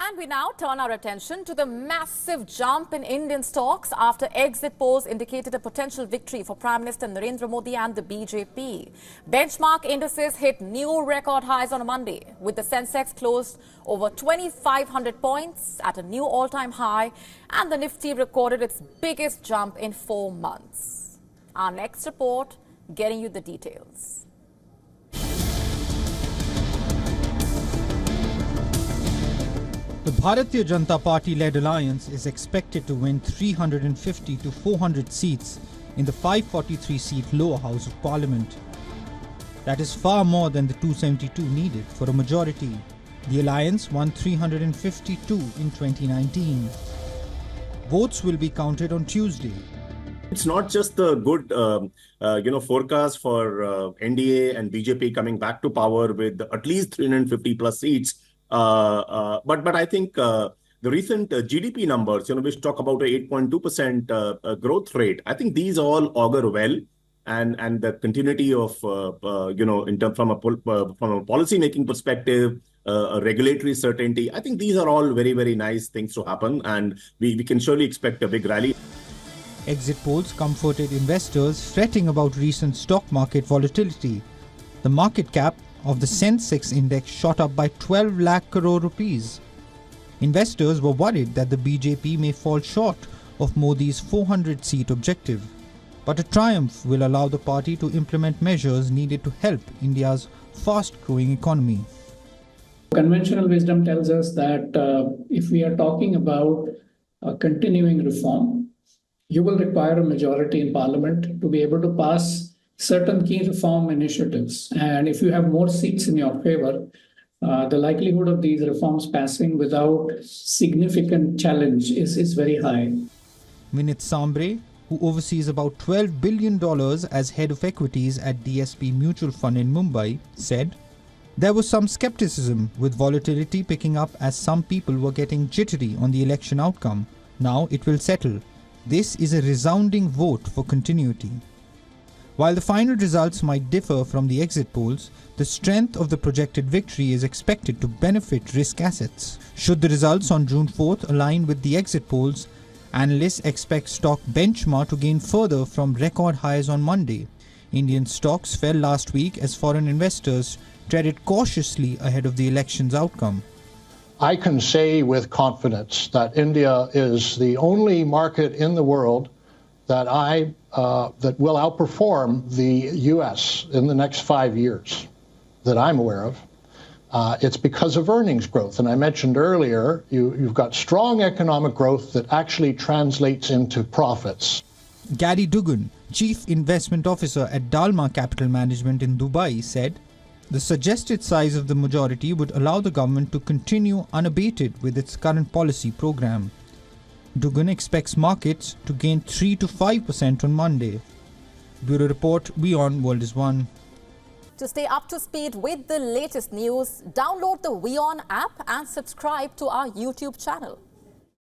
And we now turn our attention to the massive jump in Indian stocks after exit polls indicated a potential victory for Prime Minister Narendra Modi and the BJP. Benchmark indices hit new record highs on a Monday, with the Sensex closed over 2,500 points at a new all-time high, and the Nifty recorded its biggest jump in 4 months. Our next report getting you the details. The Bharatiya Janata Party-led alliance is expected to win 350 to 400 seats in the 543-seat lower house of parliament. That is far more than the 272 needed for a majority. The alliance won 352 in 2019. Votes will be counted on Tuesday. It's not just the good, forecast for NDA and BJP coming back to power with at least 350 plus seats. But I think the recent GDP numbers, which talk about a 8.2% growth rate, I think these all augur well, and the continuity of, in terms from a policy making perspective, a regulatory certainty. I think these are all very, very nice things to happen, and we can surely expect a big rally. Exit polls comforted investors fretting about recent stock market volatility. The market cap of the Sensex index shot up by 12 lakh crore rupees. Investors were worried that the BJP may fall short of Modi's 400-seat objective. But a triumph will allow the party to implement measures needed to help India's fast-growing economy. Conventional wisdom tells us that if we are talking about continuing reform, you will require a majority in parliament to be able to pass certain key reform initiatives. And if you have more seats in your favor, the likelihood of these reforms passing without significant challenge is very high. Vinit Sambre, who oversees about $12 billion as head of equities at DSP Mutual Fund in Mumbai, said, "There was some skepticism with volatility picking up as some people were getting jittery on the election outcome. Now it will settle. This is a resounding vote for continuity." While the final results might differ from the exit polls, the strength of the projected victory is expected to benefit risk assets. Should the results on June 4th align with the exit polls, analysts expect stock benchmark to gain further from record highs on Monday. Indian stocks fell last week as foreign investors treaded cautiously ahead of the election's outcome. I can say with confidence that India is the only market in the world that that will outperform the U.S. in the next 5 years that I'm aware of. It's because of earnings growth. And I mentioned earlier, you've got strong economic growth that actually translates into profits. Gary Dugan, Chief Investment Officer at Dalma Capital Management in Dubai, said, "The suggested size of the majority would allow the government to continue unabated with its current policy program." Dugan expects markets to gain 3 to 5% on Monday. Bureau Report, WION World is One. To stay up to speed with the latest news, download the WION app and subscribe to our YouTube channel.